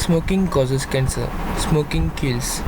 Smoking causes cancer. Smoking kills.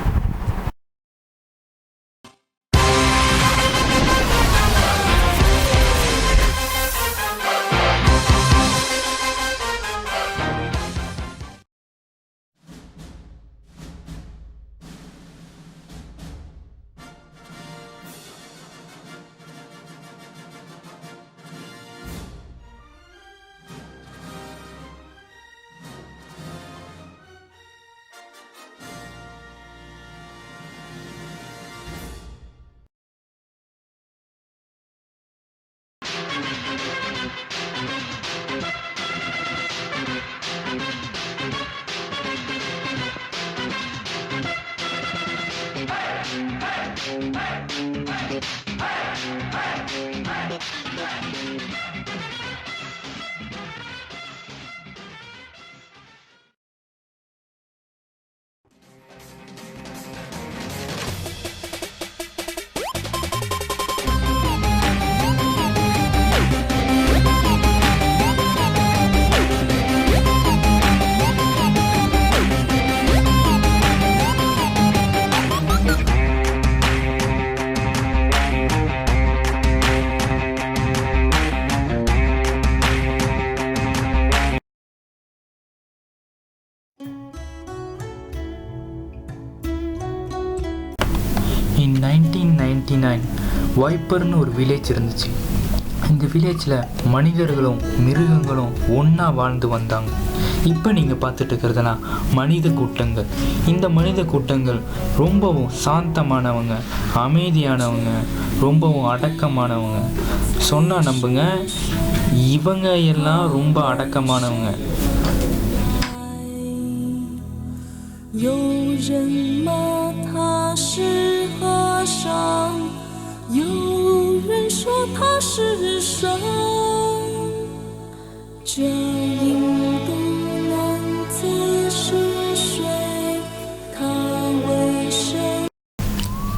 In 1999 வைப்பர்னு ஒரு village இருந்துச்சு. இந்த வில்லேஜில் மனிதர்களும் மிருகங்களும் ஒன்றா வாழ்ந்து வந்தாங்க. இப்போ நீங்கள் பார்த்துட்டு இருக்கிறதுனா மனித கூட்டங்கள். இந்த மனித கூட்டங்கள் ரொம்பவும் சாந்தமானவங்க, அமைதியானவங்க, ரொம்பவும் அடக்கமானவங்க. சொன்னால் நம்புங்க, இவங்க எல்லாம் ரொம்ப அடக்கமானவங்க. 有人骂他是和尚，有人说他是神。这印度男子是谁？他为什么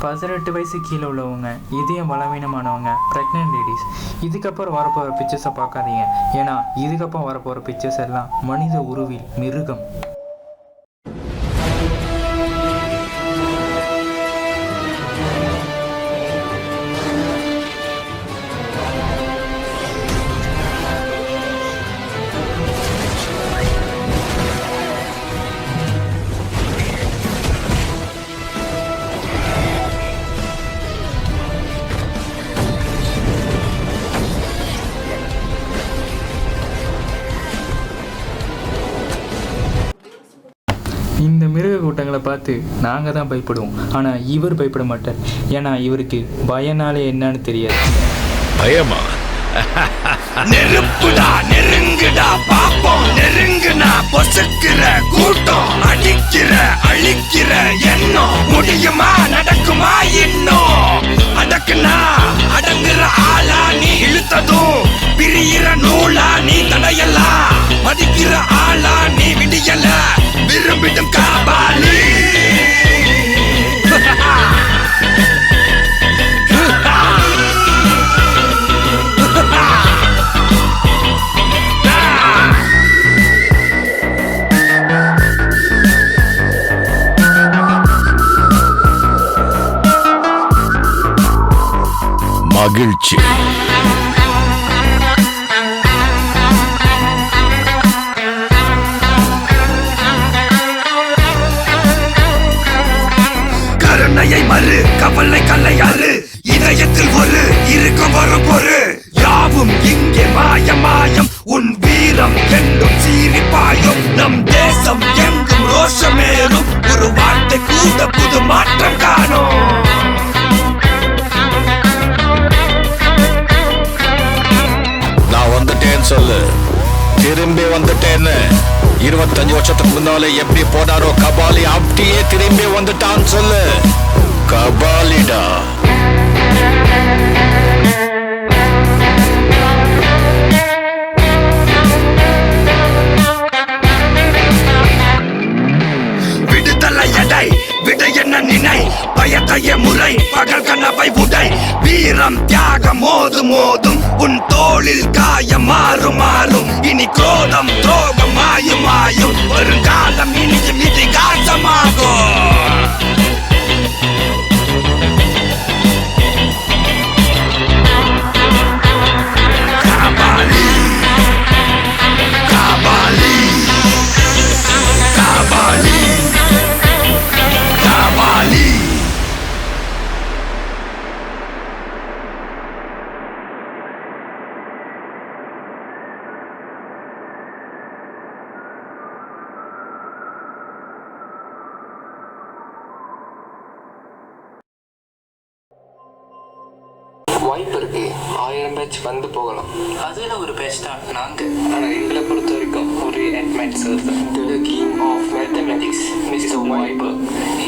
？18 வயசு கீழே உள்ளவங்க, இதயம் பலவீனமானவங்க, ப்ரெக்னென்ட் லேடிஸ், இதுக்கப்புறம் வரப்போகிற பிக்சர்ஸை பார்க்காதீங்க. ஏன்னா இதுக்கப்புறம் வரப்போகிற பிக்சர்ஸ் எல்லாம் மனித உருவில் மிருகம். இந்த மிருக கூட்டங்களை பார்த்து நாங்கள் தான் பயப்படுவோம். ஆனால் இவர் பயப்பட மாட்டார். ஏன்னா இவருக்கு பயனாலே என்னன்னு தெரியாது. பயமா? நெருப்புடா, நெருங்குடா பாப்போம். நெருங்குனா பொசுக்கிற கூட்டம், அடிக்கிற அழிக்கிற எண்ணம். முடியுமா, நடக்குமா இன்னும்? அடக்குனா அடங்குற ஆளா நீ இழுத்ததும், பிரியிற நூலா நீ தடையலாம். மதிக்கிற ஆளா நீ விடியல, விரும்பிடும் காபாலி. மகிழ்ச்சி. கருணையை மறு, கவலை கல்லையாறு. இதயத்தில் ஒரு இருக்கும் வரும் பொறு. யாவும் இங்கே மாயம் மாயம். உன் வீரம் என்றும் சீரிப்பாயும். நம் தேசம் எங்கும் ரோஷமேறும். ஒரு வார்த்தை கூட புது மாற்றம் காணும். நான் வந்துட்டேன்னு சொல்லு. திரும்பி வந்துட்டேன்னு. 25 வருஷத்துக்கு முன்னாலே எப்படி போனாரோ கபாலி, அப்படியே திரும்பி வந்துட்டான்னு சொல்லு. கபாலிடா. விடுதலை எடை, விட என்ன நினை. பயத்தைய முறை, பகல் கனவை உடை. வீரம் தியாகம் மோதும் மோதும். உன் தோளில் காயம் மாறும் மாறும். இனி கோலம் துரோகம் மாயும் மாயும். வருங்காலம் இனியும் வாய்ப்பு இருக்கு. 1000 பேட்ச் வந்து போகலாம். அதில் ஒரு பேட்ச் தான் நாங்கள். ஆனால் எங்களை பொறுத்த வரைக்கும் ஒரு அட்மைட் சார் தான். The king of mathematics mister வாய்ப்பு.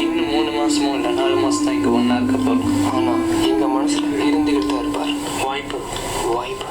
இன்னும் 3 மாதமும் இல்லை 4 மாதம் தான் இங்கே ஒன்றா இருக்க போகிறோம். ஆனால் எங்கள் மனசில் இருந்துக்கிட்டு தான் இருப்பார். வாய்ப்பு வாய்ப்பு.